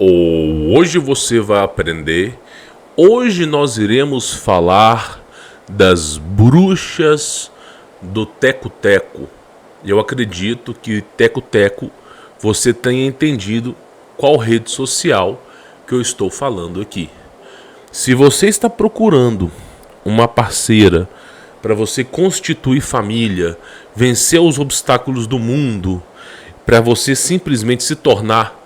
Hoje você vai aprender. Hoje nós iremos falar das bruxas do Teco-Teco. Eu acredito que Teco-Teco você tenha entendido qual rede social que eu estou falando aqui. Se você está procurando uma parceira para você constituir família, vencer os obstáculos do mundo, para você simplesmente se tornar,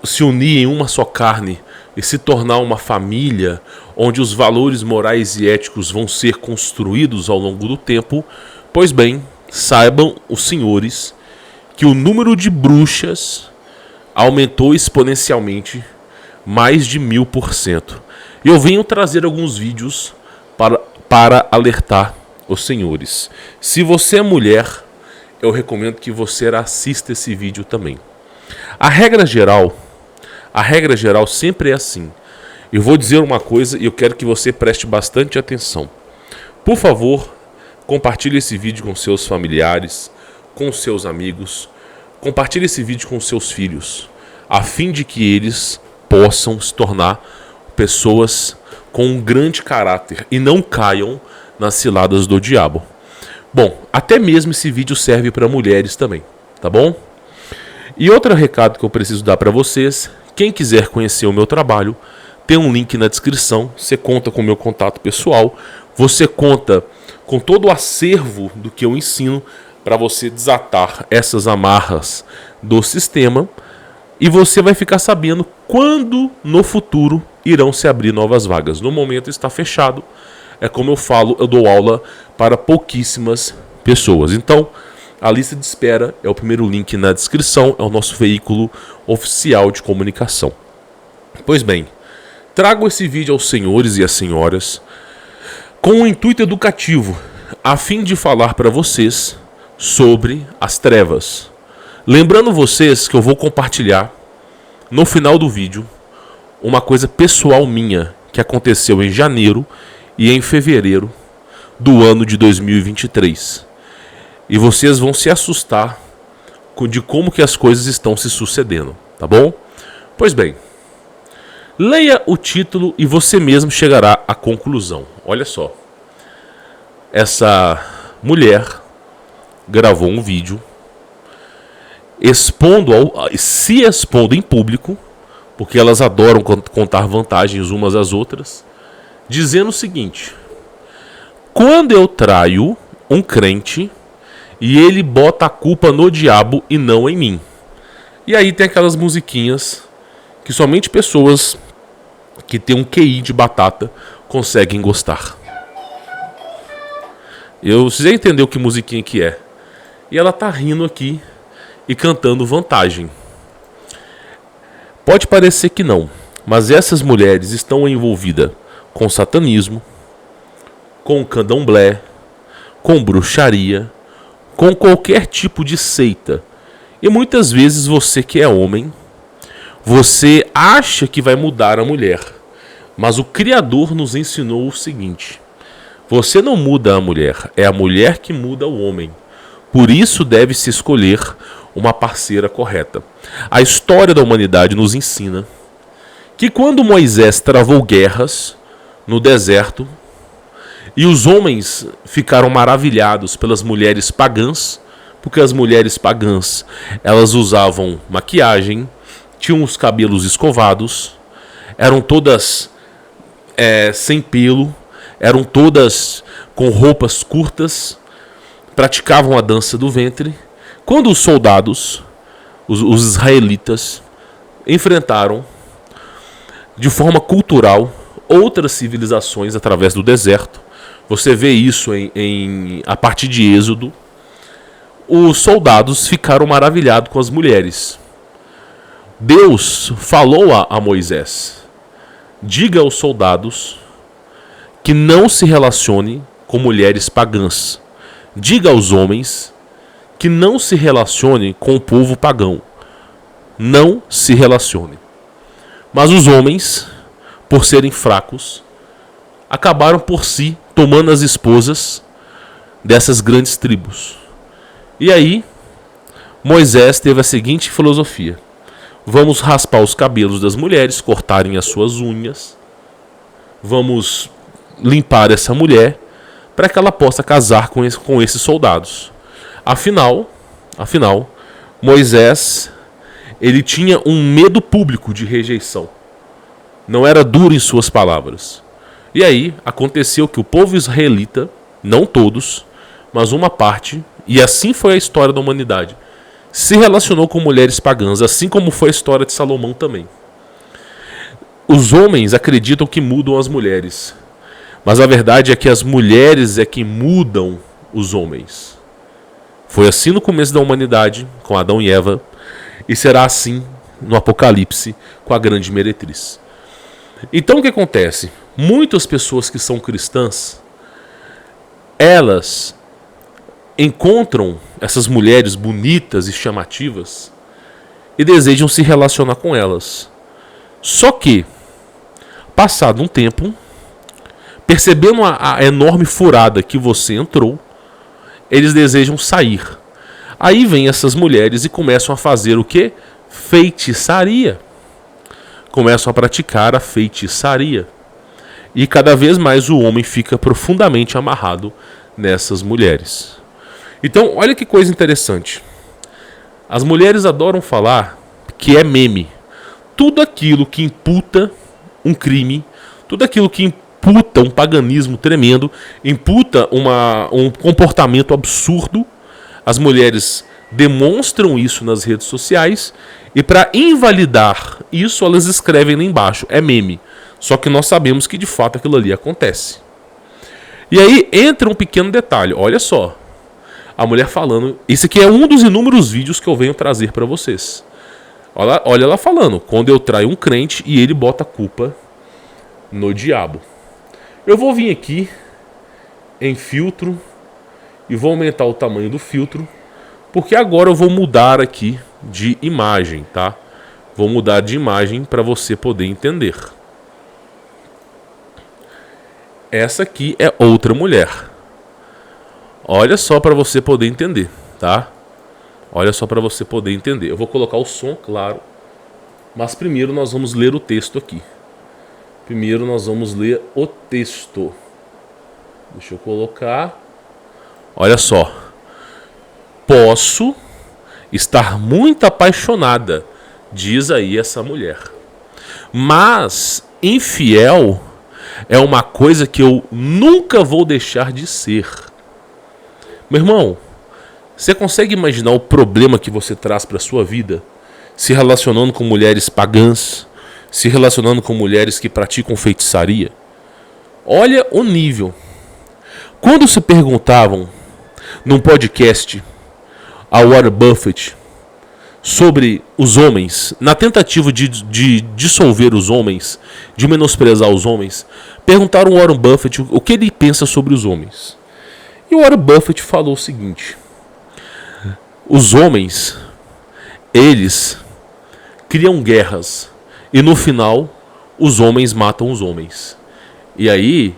se unir em uma só carne e se tornar uma família onde os valores morais e éticos vão ser construídos ao longo do tempo, pois bem, saibam os senhores que o número de bruxas aumentou exponencialmente mais de 1000%. E eu venho trazer alguns vídeos para alertar os senhores. Se você é mulher, eu recomendo que você assista esse vídeo também. A regra geral sempre é assim. Eu vou dizer uma coisa e eu quero que você preste bastante atenção. Por favor, compartilhe esse vídeo com seus familiares, com seus amigos. Compartilhe esse vídeo com seus filhos, a fim de que eles possam se tornar pessoas com um grande caráter e não caiam nas ciladas do diabo. Bom, até mesmo esse vídeo serve para mulheres também, tá bom? E outro recado que eu preciso dar para vocês, quem quiser conhecer o meu trabalho, tem um link na descrição, você conta com o meu contato pessoal, você conta com todo o acervo do que eu ensino para você desatar essas amarras do sistema e você vai ficar sabendo quando no futuro irão se abrir novas vagas. No momento está fechado, é como eu falo, eu dou aula para pouquíssimas pessoas. Então, a lista de espera é o primeiro link na descrição, é o nosso veículo oficial de comunicação. Pois bem, trago esse vídeo aos senhores e às senhoras com um intuito educativo, a fim de falar para vocês sobre as trevas. Lembrando vocês que eu vou compartilhar no final do vídeo uma coisa pessoal minha que aconteceu em janeiro e em fevereiro do ano de 2023. E vocês vão se assustar de como que as coisas estão se sucedendo, tá bom? Pois bem, leia o título e você mesmo chegará à conclusão. Olha só, essa mulher gravou um vídeo se expondo em público, porque elas adoram contar vantagens umas às outras, dizendo o seguinte: quando eu traio um crente e ele bota a culpa no diabo e não em mim. E aí tem aquelas musiquinhas que somente pessoas que têm um QI de batata conseguem gostar. Você já entendeu que musiquinha que é. E ela tá rindo aqui e cantando vantagem. Pode parecer que não, mas essas mulheres estão envolvidas com satanismo, com candomblé, com bruxaria, com qualquer tipo de seita. E muitas vezes você que é homem, você acha que vai mudar a mulher. Mas o Criador nos ensinou o seguinte: você não muda a mulher, é a mulher que muda o homem. Por isso deve-se escolher uma parceira correta. A história da humanidade nos ensina que quando Moisés travou guerras no deserto e os homens ficaram maravilhados pelas mulheres pagãs, porque as mulheres pagãs elas usavam maquiagem, tinham os cabelos escovados, eram todas sem pelo, eram todas com roupas curtas, praticavam a dança do ventre. Quando os soldados, os israelitas, enfrentaram de forma cultural outras civilizações através do deserto, você vê isso a partir de Êxodo, os soldados ficaram maravilhados com as mulheres. Deus falou a Moisés: diga aos soldados que não se relacione com mulheres pagãs. Diga aos homens que não se relacione com o povo pagão. Não se relacione. Mas os homens, por serem fracos, acabaram por si tomando as esposas dessas grandes tribos. E aí, Moisés teve a seguinte filosofia: Vamos raspar os cabelos das mulheres, cortarem as suas unhas. Vamos limpar essa mulher para que ela possa casar com esses soldados. Afinal, Moisés, ele tinha um medo público de rejeição. Não era duro em suas palavras. E aí aconteceu que o povo israelita, não todos, mas uma parte, e assim foi a história da humanidade, se relacionou com mulheres pagãs, assim como foi a história de Salomão também. Os homens acreditam que mudam as mulheres, mas a verdade é que as mulheres é que mudam os homens. Foi assim no começo da humanidade, com Adão e Eva, e será assim no Apocalipse, com a grande meretriz. Então o que acontece? Muitas pessoas que são cristãs, elas encontram essas mulheres bonitas e chamativas e desejam se relacionar com elas. Só que, passado um tempo, percebendo a enorme furada que você entrou, eles desejam sair. Aí vem essas mulheres e começam a fazer o quê? Feitiçaria. Começam a praticar a feitiçaria. E cada vez mais o homem fica profundamente amarrado nessas mulheres. Então, olha que coisa interessante. As mulheres adoram falar que é meme. Tudo aquilo que imputa um crime, tudo aquilo que imputa um paganismo tremendo, imputa um comportamento absurdo, as mulheres demonstram isso nas redes sociais e para invalidar isso elas escrevem lá embaixo, é meme. Só que nós sabemos que de fato aquilo ali acontece. E aí entra um pequeno detalhe, olha só. A mulher falando, esse aqui é um dos inúmeros vídeos que eu venho trazer para vocês. Olha ela falando, quando eu traio um crente e ele bota a culpa no diabo. Eu vou vir aqui em filtro e vou aumentar o tamanho do filtro, porque agora eu vou mudar aqui de imagem, tá? Vou mudar de imagem para você poder entender. Essa aqui é outra mulher. Olha só para você poder entender, tá? Olha só para você poder entender. Eu vou colocar o som, claro, mas primeiro nós vamos ler o texto aqui. Primeiro nós vamos ler o texto. Deixa eu colocar. Olha só. Posso estar muito apaixonada, diz aí essa mulher. Mas infiel é uma coisa que eu nunca vou deixar de ser. Meu irmão, você consegue imaginar o problema que você traz para a sua vida? Se relacionando com mulheres pagãs, se relacionando com mulheres que praticam feitiçaria? Olha o nível. Quando se perguntavam num podcast a Warren Buffett sobre os homens, na tentativa de dissolver os homens, de menosprezar os homens, perguntaram ao Warren Buffett o que ele pensa sobre os homens. E o Warren Buffett falou o seguinte: os homens, eles criam guerras e no final os homens matam os homens. E aí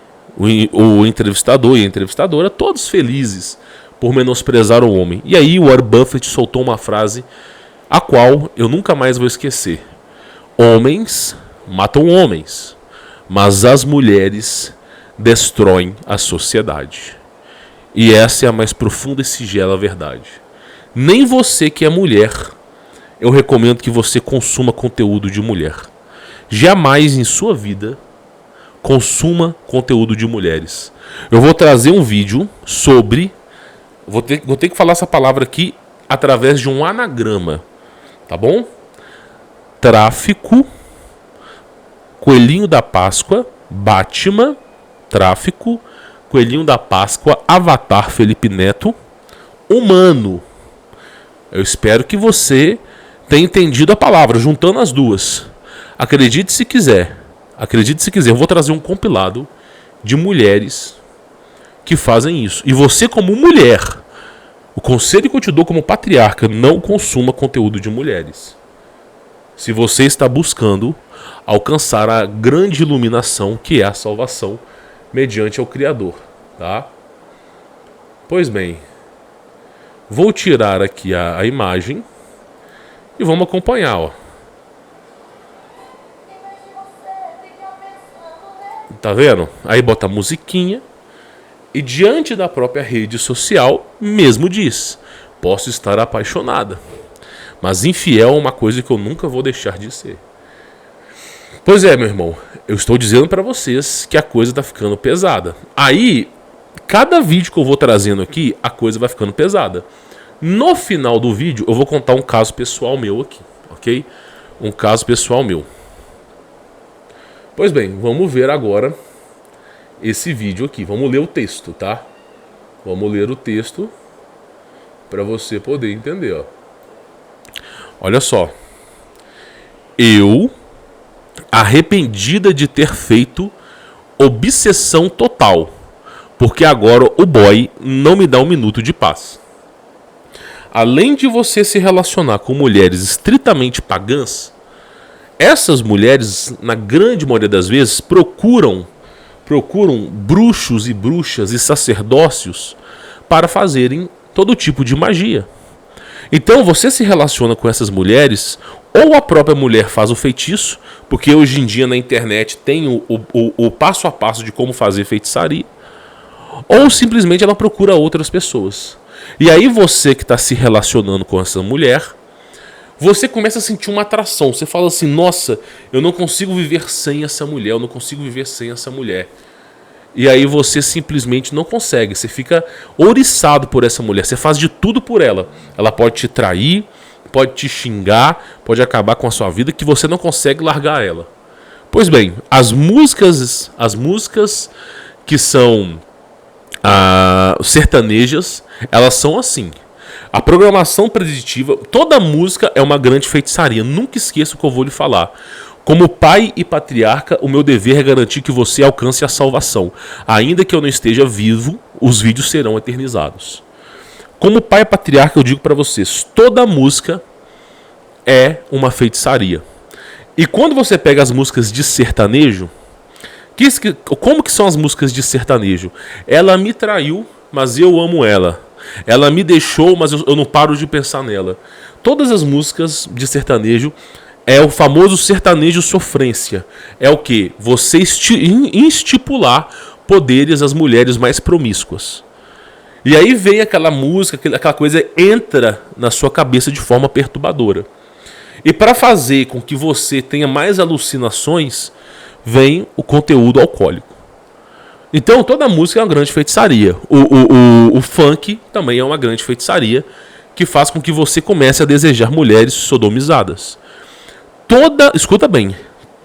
o entrevistador e a entrevistadora, todos felizes por menosprezar o homem. E aí o Warren Buffett soltou uma frase a qual eu nunca mais vou esquecer: homens matam homens, mas as mulheres destroem a sociedade. E essa é a mais profunda e singela verdade. Nem você que é mulher, eu recomendo que você consuma conteúdo de mulher. Jamais em sua vida consuma conteúdo de mulheres. Eu vou trazer um vídeo sobre... Vou ter que falar essa palavra aqui através de um anagrama. Tá bom? Tráfico, Coelhinho da Páscoa, Batman, tráfico, Coelhinho da Páscoa, Avatar Felipe Neto, humano. Eu espero que você tenha entendido a palavra, juntando as duas. Acredite se quiser. Acredite se quiser. Eu vou trazer um compilado de mulheres que fazem isso. E você, como mulher, o conselho que eu te dou como patriarca: não consuma conteúdo de mulheres. Se você está buscando alcançar a grande iluminação que é a salvação mediante ao Criador, tá? Pois bem, vou tirar aqui a imagem e vamos acompanhar, ó. Tá vendo? Aí bota a musiquinha e diante da própria rede social mesmo diz: posso estar apaixonada, mas infiel é uma coisa que eu nunca vou deixar de ser. Pois é, meu irmão, eu estou dizendo para vocês que a coisa tá ficando pesada. Aí, cada vídeo que eu vou trazendo aqui, a coisa vai ficando pesada. No final do vídeo, eu vou contar um caso pessoal meu aqui, ok? Um caso pessoal meu. Pois bem, vamos ver agora esse vídeo aqui. Vamos ler o texto, tá? Vamos ler o texto para você poder entender, ó. Olha só. Eu, arrependida de ter feito obsessão total, porque agora o boy não me dá um minuto de paz. Além de você se relacionar com mulheres estritamente pagãs, essas mulheres, na grande maioria das vezes, procuram bruxos e bruxas e sacerdócios para fazerem todo tipo de magia. Então você se relaciona com essas mulheres, ou a própria mulher faz o feitiço, porque hoje em dia na internet tem o passo a passo de como fazer feitiçaria, ou simplesmente ela procura outras pessoas. E aí você que está se relacionando com essa mulher, você começa a sentir uma atração. Você fala assim: nossa, eu não consigo viver sem essa mulher, eu não consigo viver sem essa mulher. E aí você simplesmente não consegue. Você fica ouriçado por essa mulher. Você faz de tudo por ela. Ela pode te trair, pode te xingar, pode acabar com a sua vida, que você não consegue largar ela. Pois bem, as músicas que são sertanejas, elas são assim. A programação preditiva, toda música é uma grande feitiçaria. Nunca esqueça o que eu vou lhe falar. Como pai e patriarca, o meu dever é garantir que você alcance a salvação. Ainda que eu não esteja vivo, os vídeos serão eternizados. Como pai e patriarca, eu digo para vocês, toda música é uma feitiçaria. E quando você pega as músicas de sertanejo, como que são as músicas de sertanejo? Ela me traiu, mas eu amo ela. Ela me deixou, mas eu não paro de pensar nela. Todas as músicas de sertanejo é o famoso sertanejo sofrência. É o que? Você estipular poderes às mulheres mais promíscuas. E aí vem aquela música, aquela coisa entra na sua cabeça de forma perturbadora. E para fazer com que você tenha mais alucinações, vem o conteúdo alcoólico. Então toda música é uma grande feitiçaria. O funk também é uma grande feitiçaria que faz com que você comece a desejar mulheres sodomizadas. Escuta bem,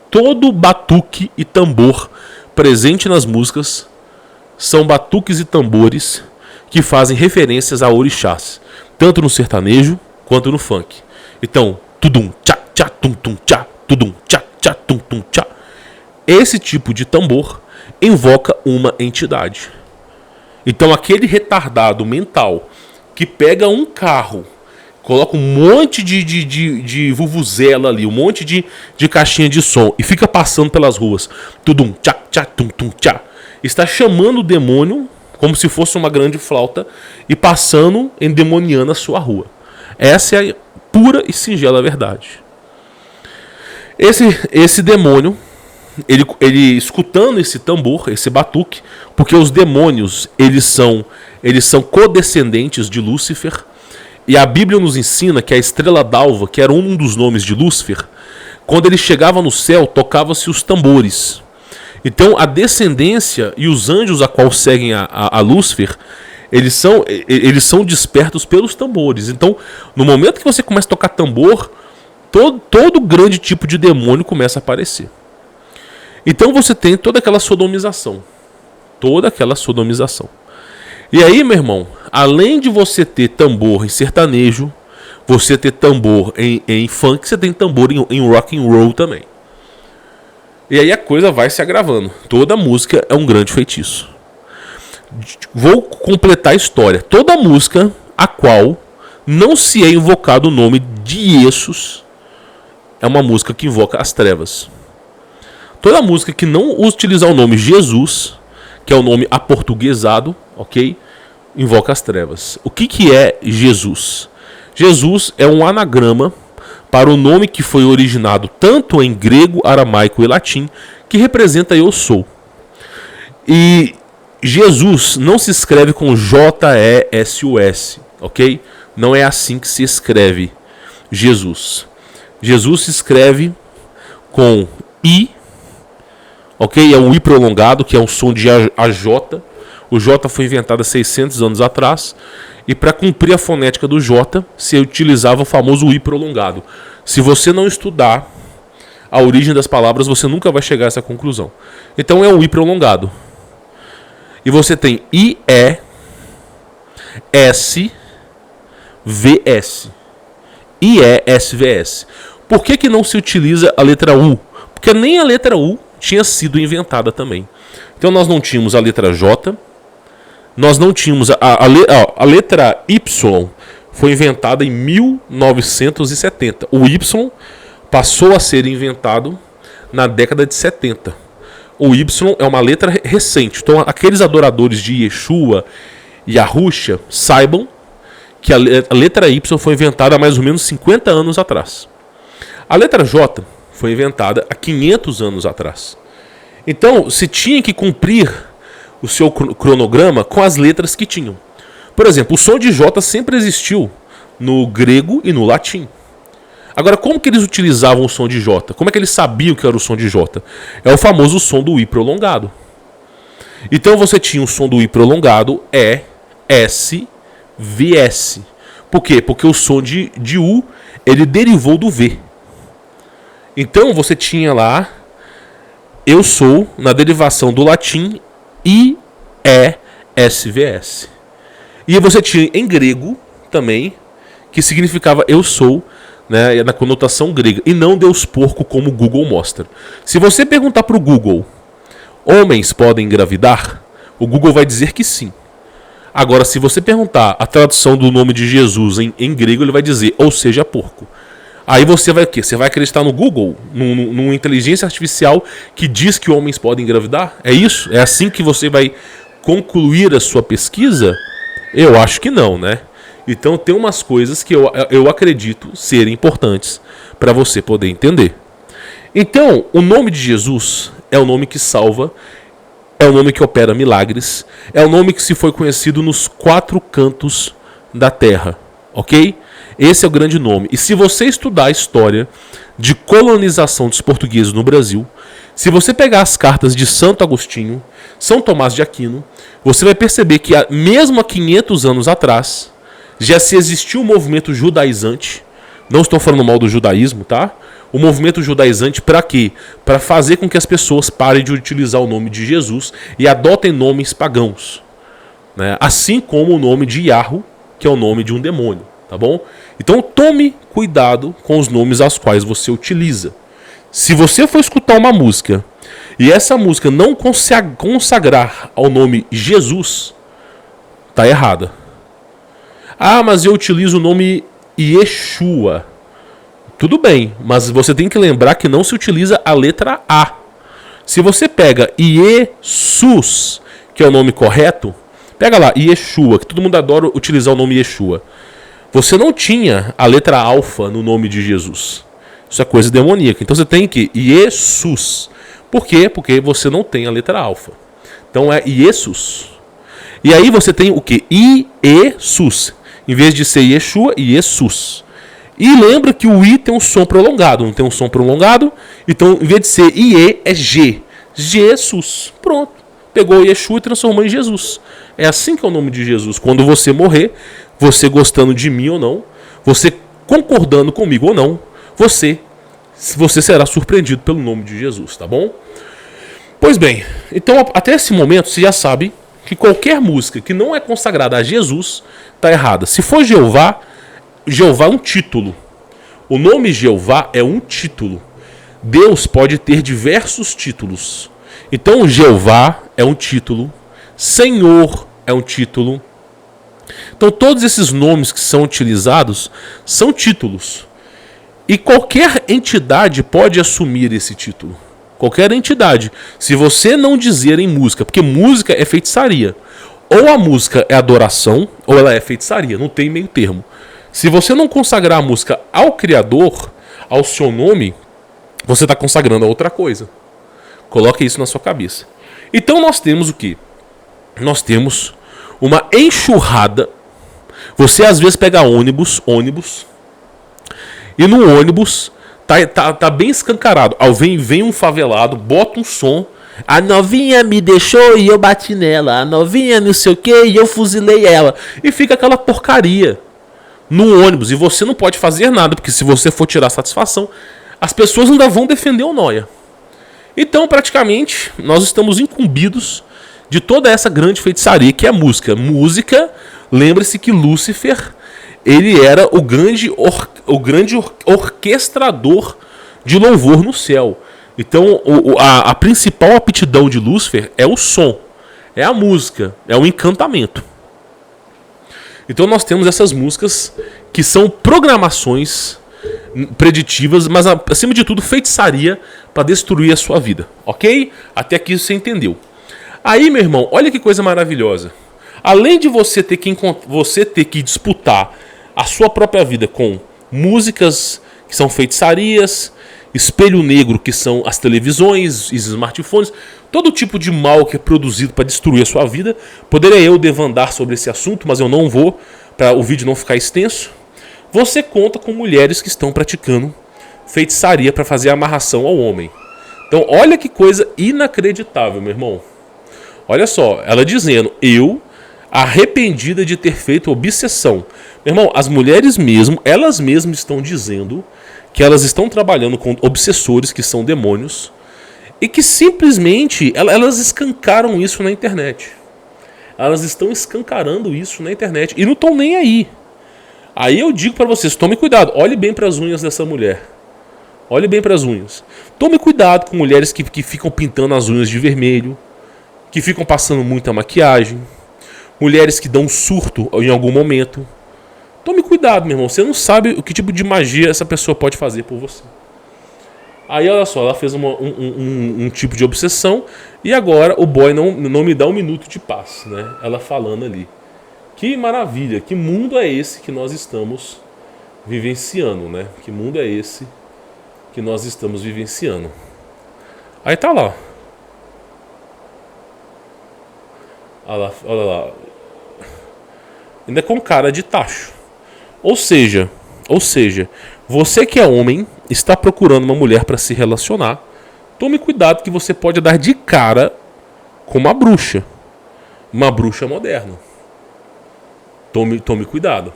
todo batuque e tambor presente nas músicas são batuques e tambores que fazem referências a orixás, tanto no sertanejo quanto no funk. Então, tudum tchá tchá tum tum tchá, tudum tchá tchá tum tum tchá. Esse tipo de tambor invoca uma entidade. Então aquele retardado mental que pega um carro, coloca um monte de vuvuzela ali, um monte de caixinha de som e fica passando pelas ruas, tudum tchá tchá tum tum tchá, está chamando o demônio como se fosse uma grande flauta e passando, endemoniando a sua rua. Essa é a pura e singela verdade. Esse demônio, ele escutando esse tambor, esse batuque, porque os demônios eles são codescendentes de Lúcifer, e a Bíblia nos ensina que a estrela d'alva, que era um dos nomes de Lúcifer, quando ele chegava no céu, tocava-se os tambores. Então a descendência e os anjos a qual seguem a Lúcifer, eles são despertos pelos tambores. Então no momento que você começa a tocar tambor, todo grande tipo de demônio começa a aparecer. Então você tem toda aquela sodomização. E aí, meu irmão, além de você ter tambor em sertanejo, você ter tambor em funk, você tem tambor em rock and roll também. E aí a coisa vai se agravando. Toda música é um grande feitiço. Vou completar a história. Toda música a qual não se é invocado o nome de Jesus é uma música que invoca as trevas. Toda música que não utilizar o nome Jesus, que é o nome aportuguesado, ok? Invoca as trevas. O que é Jesus? Jesus é um anagrama para o nome que foi originado tanto em grego, aramaico e latim, que representa eu sou. E Jesus não se escreve com J-E-S-U-S, ok? Não é assim que se escreve Jesus. Jesus se escreve com I, ok? É um I prolongado, que é um som de AJ. O J foi inventado há 600 anos atrás. E para cumprir a fonética do J, se utilizava o famoso I prolongado. Se você não estudar a origem das palavras, você nunca vai chegar a essa conclusão. Então é um I prolongado. E você tem I-E-S-V-S. I-E-S-V-S. Por que não se utiliza a letra U? Porque nem a letra U tinha sido inventada também. Então nós não tínhamos a letra J, nós não tínhamos a letra Y, foi inventada em 1970. O Y passou a ser inventado na década de 70. O Y é uma letra recente. Então aqueles adoradores de Yeshua e Yahushua saibam que a letra Y foi inventada há mais ou menos 50 anos atrás. A letra J foi inventada há 500 anos atrás. Então se tinha que cumprir o seu cronograma com as letras que tinham. Por exemplo, o som de J sempre existiu no grego e no latim. Agora, como que eles utilizavam o som de J? Como é que eles sabiam que era o som de J? É o famoso som do I prolongado. Então você tinha o som do I prolongado, E, S, V, S. Por quê? Porque o som de U, ele derivou do V. Então você tinha lá, eu sou, na derivação do latim, I, E, S, V, S. E você tinha em grego também, que significava eu sou, né, na conotação grega, e não Deus porco como o Google mostra. Se você perguntar para o Google, homens podem engravidar? O Google vai dizer que sim. Agora, se você perguntar a tradução do nome de Jesus em grego, ele vai dizer, ou seja, porco. Aí você vai o quê? Você vai acreditar no Google? Numa inteligência artificial que diz que homens podem engravidar? É isso? É assim que você vai concluir a sua pesquisa? Eu acho que não, né? Então tem umas coisas que eu acredito serem importantes para você poder entender. Então, o nome de Jesus é o nome que salva, é o nome que opera milagres, é o nome que se foi conhecido nos 4 cantos da terra, ok? Esse é o grande nome. E se você estudar a história de colonização dos portugueses no Brasil, se você pegar as cartas de Santo Agostinho, São Tomás de Aquino, você vai perceber que mesmo há 500 anos atrás, já se existiu um movimento judaizante. Não estou falando mal do judaísmo, tá? O movimento judaizante para quê? Para fazer com que as pessoas parem de utilizar o nome de Jesus e adotem nomes pagãos, né? Assim como o nome de Yahweh, que é o nome de um demônio, tá bom? Então tome cuidado com os nomes aos quais você utiliza. Se você for escutar uma música e essa música não consagrar ao nome Jesus, tá errada. Ah, mas eu utilizo o nome Yeshua. Tudo bem, mas você tem que lembrar que não se utiliza a letra A. Se você pega Jesus, que é o nome correto, pega lá, Yeshua, que todo mundo adora utilizar o nome Yeshua. Você não tinha a letra alfa no nome de Jesus. Isso é coisa demoníaca. Então você tem que Jesus. Por quê? Porque você não tem a letra alfa. Então é Jesus. E aí você tem o quê? Jesus. Em vez de ser Yeshua, Jesus. E lembra que o I tem um som prolongado. Não tem um som prolongado? Então, em vez de ser IE, é G. Jesus. Pronto. Pegou Yeshua e transformou em Jesus. É assim que é o nome de Jesus. Quando você morrer, você gostando de mim ou não, você concordando comigo ou não, você será surpreendido pelo nome de Jesus, tá bom? Pois bem, então até esse momento você já sabe que qualquer música que não é consagrada a Jesus está errada. Se for Jeová, Jeová é um título. O nome Jeová é um título. Deus pode ter diversos títulos. Então Jeová é um título, Senhor é um título. Então todos esses nomes que são utilizados são títulos. E qualquer entidade pode assumir esse título. Qualquer entidade. Se você não dizer em música, porque música é feitiçaria. Ou a música é adoração, ou ela é feitiçaria. Não tem meio termo. Se você não consagrar a música ao Criador, ao seu nome, você está consagrando a outra coisa. Coloque isso na sua cabeça. Então nós temos o quê? Nós temos uma enxurrada. Você às vezes pega ônibus, e no ônibus tá bem escancarado. Vem um favelado, bota um som. A novinha me deixou e eu bati nela. A novinha não sei o que e eu fuzilei ela. E fica aquela porcaria no ônibus. E você não pode fazer nada, porque se você for tirar satisfação, as pessoas ainda vão defender o nóia. Então, praticamente, nós estamos incumbidos de toda essa grande feitiçaria que é a música. Música, lembre-se que Lúcifer, ele era o grande orquestrador de louvor no céu. Então, a principal aptidão de Lúcifer é o som, é a música, é o encantamento. Então, nós temos essas músicas que são programações preditivas, mas acima de tudo feitiçaria para destruir a sua vida, ok? Até aqui você entendeu. Aí, meu irmão, olha que coisa maravilhosa. Além de você ter que disputar a sua própria vida com músicas que são feitiçarias, espelho negro que são as televisões, os smartphones, todo tipo de mal que é produzido para destruir a sua vida. Poderia eu devandar sobre esse assunto, mas eu não vou, para o vídeo não ficar extenso. Você conta com mulheres que estão praticando feitiçaria para fazer amarração ao homem. Então, olha que coisa inacreditável, meu irmão. Olha só, ela dizendo, eu, arrependida de ter feito obsessão. Meu irmão, as mulheres mesmo, elas mesmas estão dizendo que elas estão trabalhando com obsessores, que são demônios, e que simplesmente elas escancaram isso na internet. Elas estão escancarando isso na internet e não estão nem aí. Aí eu digo para vocês, tome cuidado, olhe bem para as unhas dessa mulher. Olhe bem para as unhas. Tome cuidado com mulheres que ficam pintando as unhas de vermelho, que ficam passando muita maquiagem, mulheres que dão um surto em algum momento. Tome cuidado, meu irmão, você não sabe o que tipo de magia essa pessoa pode fazer por você. Aí olha só, ela fez um tipo de obsessão e agora o boy não me dá um minuto de paz, né? Ela falando ali. Que maravilha, que mundo é esse que nós estamos vivenciando, né? Que mundo é esse que nós estamos vivenciando? Aí tá lá. Olha lá. Ainda com cara de tacho. Ou seja, você que é homem, está procurando uma mulher para se relacionar, tome cuidado que você pode dar de cara com uma bruxa moderna. Tome cuidado.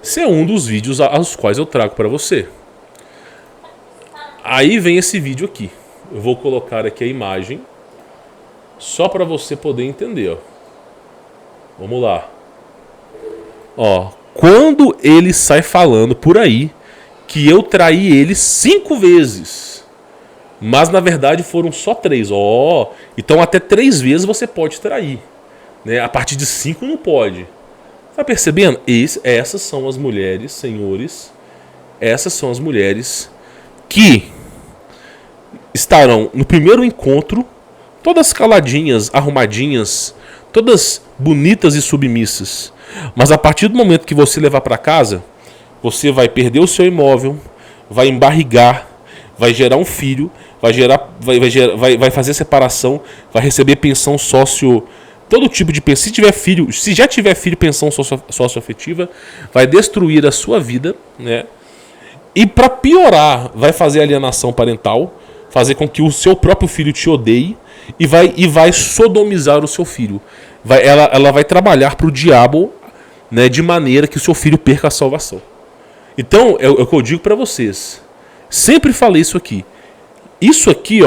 Esse é um dos vídeos aos quais eu trago para você. Aí vem esse vídeo aqui. Eu vou colocar aqui a imagem só para você poder entender. Ó. Vamos lá. Ó, quando ele sai falando por aí que eu traí ele 5 vezes, mas na verdade foram só 3. Ó, então até 3 vezes você pode trair, né? A partir de 5 não pode. Tá percebendo? Essas são as mulheres, senhores. Essas são as mulheres que estarão no primeiro encontro, todas caladinhas, arrumadinhas, todas bonitas e submissas. Mas a partir do momento que você levar para casa, você vai perder o seu imóvel, vai embarrigar, vai gerar um filho, vai fazer separação, vai receber pensão sócio, todo tipo de pensão. Se tiver filho, se já tiver filho, pensão socioafetiva, vai destruir a sua vida, né? E para piorar, vai fazer alienação parental, fazer com que o seu próprio filho te odeie e vai sodomizar o seu filho. Ela vai trabalhar para o diabo, né, de maneira que o seu filho perca a salvação. Então, é o que eu digo para vocês. Sempre falei isso aqui. Isso aqui,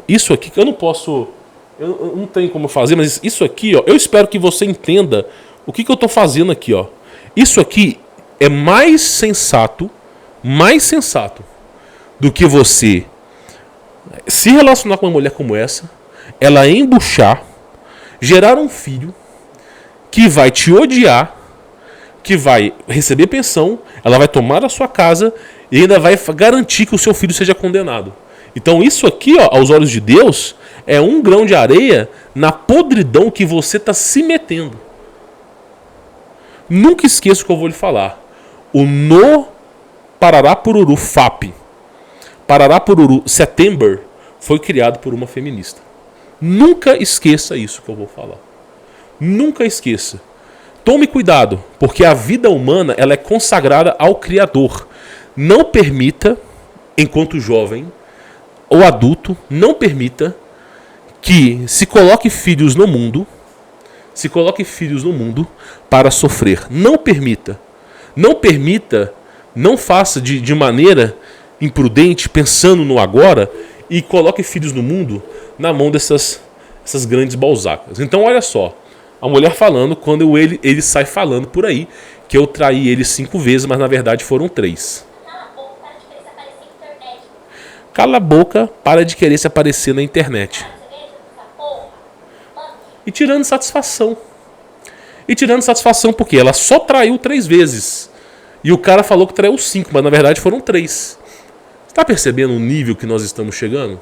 isso aqui que eu não posso, eu não tenho como fazer, mas isso aqui, eu espero que você entenda o que eu estou fazendo aqui, Isso aqui é mais sensato do que você se relacionar com uma mulher como essa, ela embuchar, gerar um filho que vai te odiar, que vai receber pensão, ela vai tomar a sua casa e ainda vai garantir que o seu filho seja condenado. Então isso aqui, aos olhos de Deus, é um grão de areia na podridão que você está se metendo. Nunca esqueça o que eu vou lhe falar. O No Pararapururu FAP, Pararapururu September, foi criado por uma feminista. Nunca esqueça isso que eu vou falar. Nunca esqueça. Tome cuidado, porque a vida humana ela é consagrada ao Criador. Não permita, enquanto jovem ou adulto, não permita que se coloque filhos no mundo, para sofrer. Não permita. Não permita, não faça de maneira imprudente, pensando no agora, e coloque filhos no mundo na mão essas grandes balzacas. Então olha só, a mulher falando, quando ele sai falando por aí, que eu traí ele 5 vezes, mas na verdade foram 3. Cala a boca, para de querer se aparecer na internet. E tirando satisfação. Porque ela só traiu 3 vezes. E o cara falou que traiu 5, mas na verdade foram 3. Você está percebendo o nível que nós estamos chegando?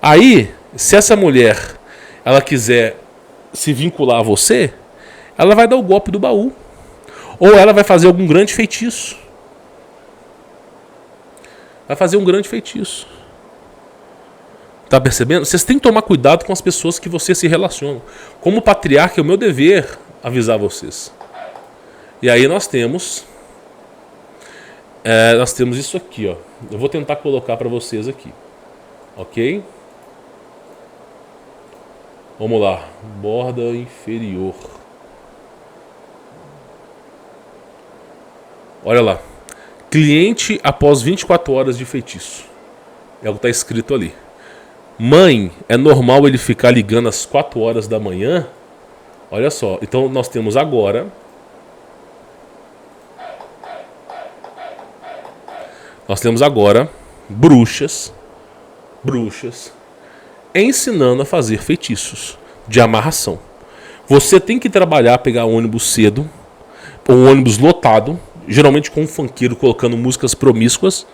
Aí, se essa mulher ela quiser se vincular a você, ela vai dar o golpe do baú. Ou ela vai fazer algum grande feitiço. Tá percebendo? Vocês têm que tomar cuidado com as pessoas que vocês se relacionam. Como patriarca, é o meu dever avisar vocês. E aí nós temos isso aqui, ó. Eu vou tentar colocar para vocês aqui. Ok? Vamos lá. Borda inferior. Olha lá. Cliente após 24 horas de feitiço. É o que está escrito ali. Mãe, é normal ele ficar ligando às 4 horas da manhã? Olha só. Então nós temos agora. Bruxas ensinando a fazer feitiços de amarração. Você tem que trabalhar, pegar ônibus cedo, ou um ônibus lotado, geralmente com um funkeiro colocando músicas promíscuas.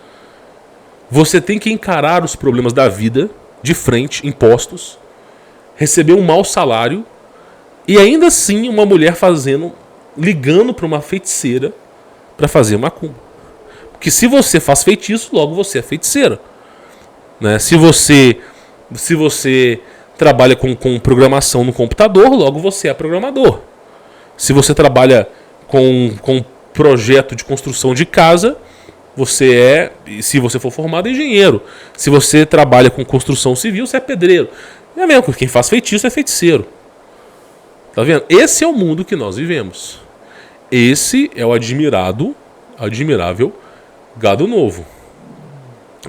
Você tem que encarar os problemas da vida de frente, impostos, receber um mau salário e ainda assim uma mulher ligando para uma feiticeira para fazer macumba. Porque se você faz feitiço, logo você é feiticeira. Né? Se você trabalha com programação no computador, logo você é programador. Se você trabalha com projeto de construção de casa, você se você for formado, é engenheiro. Se você trabalha com construção civil, você é pedreiro. É mesmo, quem faz feitiço é feiticeiro. Tá vendo? Esse é o mundo que nós vivemos. Esse é o admirável gado novo.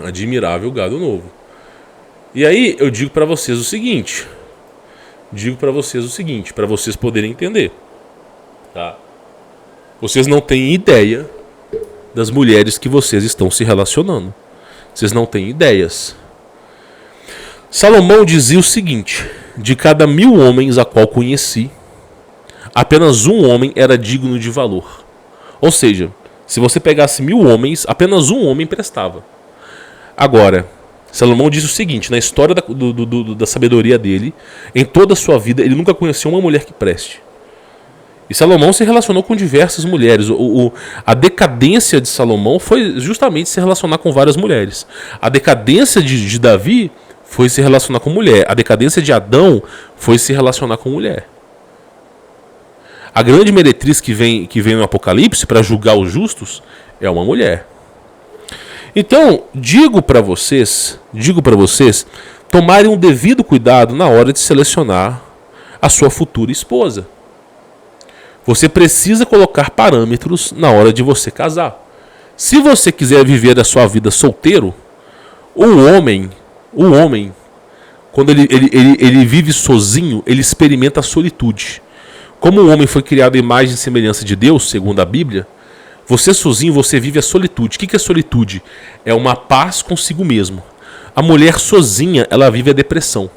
Admirável gado novo. E aí eu digo para vocês o seguinte, para vocês poderem entender, tá? Vocês não têm ideia das mulheres que vocês estão se relacionando. Vocês não têm ideias. Salomão dizia o seguinte: de cada 1000 homens a qual conheci, apenas um homem era digno de valor. Ou seja, se você pegasse 1000 homens, apenas um homem prestava. Agora, Salomão diz o seguinte, na história da sabedoria dele, em toda a sua vida, ele nunca conheceu uma mulher que preste. E Salomão se relacionou com diversas mulheres. A decadência de Salomão foi justamente se relacionar com várias mulheres. A decadência de Davi foi se relacionar com mulher. A decadência de Adão foi se relacionar com mulher. A grande meretriz que vem no Apocalipse para julgar os justos é uma mulher. Então, digo para vocês tomarem um devido cuidado na hora de selecionar a sua futura esposa. Você precisa colocar parâmetros na hora de você casar. Se você quiser viver a sua vida solteiro, o homem, quando ele vive sozinho, ele experimenta a solitude. Como o homem foi criado à imagem e semelhança de Deus, segundo a Bíblia, você sozinho, você vive a solitude. O que é solitude? É uma paz consigo mesmo. A mulher sozinha, ela vive a depressão.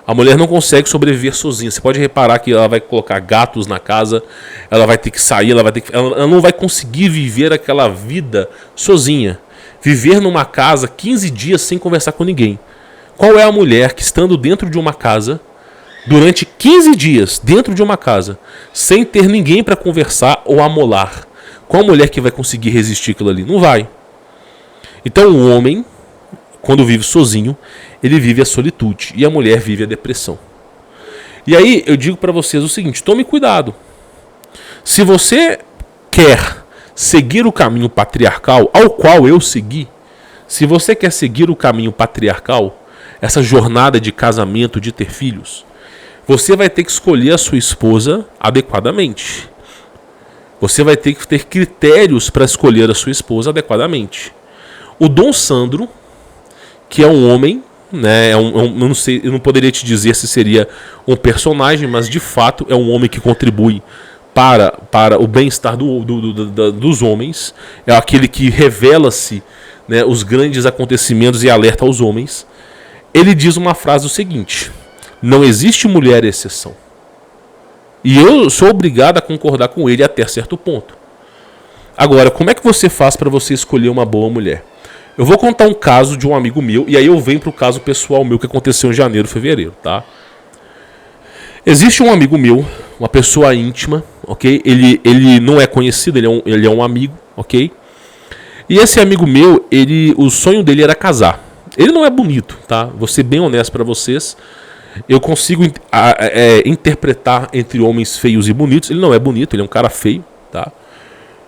A mulher não consegue sobreviver sozinha. Você pode reparar que ela vai colocar gatos na casa, ela vai ter que sair, ela não vai conseguir viver aquela vida sozinha. Viver numa casa 15 dias sem conversar com ninguém. Qual é a mulher que, estando dentro de uma casa, durante 15 dias, dentro de uma casa, sem ter ninguém para conversar ou amolar, qual mulher que vai conseguir resistir aquilo ali? Não vai. Então o homem, quando vive sozinho, ele vive a solitude e a mulher vive a depressão. E aí eu digo para vocês o seguinte, tome cuidado. Se você quer seguir o caminho patriarcal, ao qual eu segui, se você quer seguir o caminho patriarcal, essa jornada de casamento, de ter filhos, você vai ter que escolher a sua esposa adequadamente. Você vai ter que ter critérios para escolher a sua esposa adequadamente. O Dom Sandro, que é um homem, né, eu não sei, eu não poderia te dizer se seria um personagem, mas de fato é um homem que contribui para o bem-estar dos homens, é aquele que revela-se, né, os grandes acontecimentos e alerta aos homens. Ele diz uma frase o seguinte: não existe mulher exceção. E eu sou obrigado a concordar com ele até certo ponto. Agora, como é que você faz para você escolher uma boa mulher? Eu vou contar um caso de um amigo meu, e aí eu venho para o caso pessoal meu que aconteceu em janeiro, fevereiro, tá? Existe um amigo meu, uma pessoa íntima, ok? Ele não é conhecido, ele é um amigo, ok? E esse amigo meu, o sonho dele era casar. Ele não é bonito, tá? Vou ser bem honesto para vocês. Eu consigo interpretar entre homens feios e bonitos. Ele não é bonito, ele é um cara feio, tá?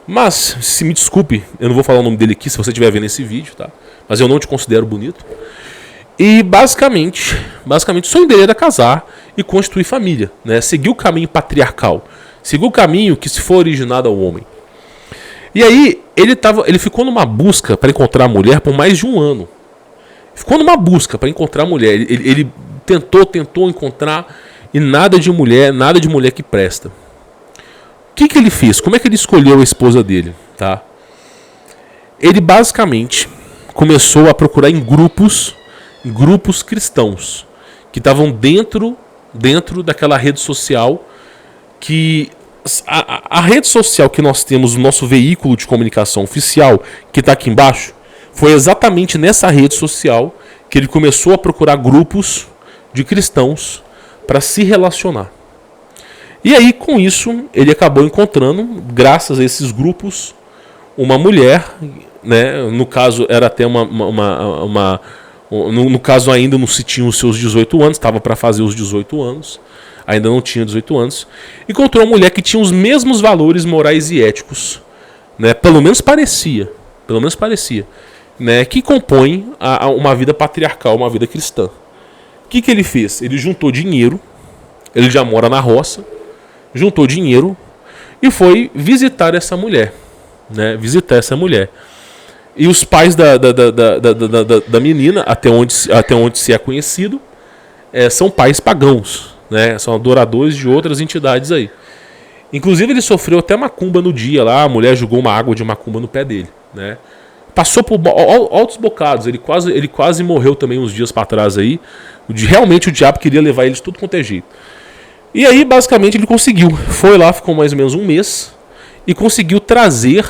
Mas, se me desculpe, eu não vou falar o nome dele aqui se você estiver vendo esse vídeo, tá? Mas eu não te considero bonito. E basicamente o sonho dele era casar e constituir família, né? Seguir o caminho patriarcal, seguir o caminho que se for originado ao homem. E aí ele ficou numa busca para encontrar a mulher por mais de um ano. Ficou numa busca para encontrar a mulher. Ele tentou encontrar e nada de mulher que presta. O que ele fez? Como é que ele escolheu a esposa dele, tá? Ele basicamente começou a procurar em grupos cristãos que estavam dentro daquela rede social que a rede social que nós temos, o nosso veículo de comunicação oficial, que está aqui embaixo, foi exatamente nessa rede social que ele começou a procurar grupos de cristãos para se relacionar. E aí, com isso, ele acabou encontrando, graças a esses grupos, uma mulher, né? No caso, era até no caso, ainda não se tinha os seus 18 anos, estava para fazer os 18 anos, ainda não tinha 18 anos. Encontrou uma mulher que tinha os mesmos valores morais e éticos, né? Pelo menos parecia, né? Que compõe uma vida patriarcal, uma vida cristã. O que ele fez? Ele juntou dinheiro, ele já mora na roça, juntou dinheiro e foi visitar essa mulher, né? E os pais da menina, até onde se é conhecido, são pais pagãos, né? São adoradores de outras entidades aí. Inclusive ele sofreu até macumba no dia lá, a mulher jogou uma água de macumba no pé dele, né? Passou por altos bocados, ele quase morreu também uns dias para trás aí. Realmente o diabo queria levar ele de tudo quanto é jeito. E aí basicamente ele conseguiu, foi lá, ficou mais ou menos um mês e conseguiu trazer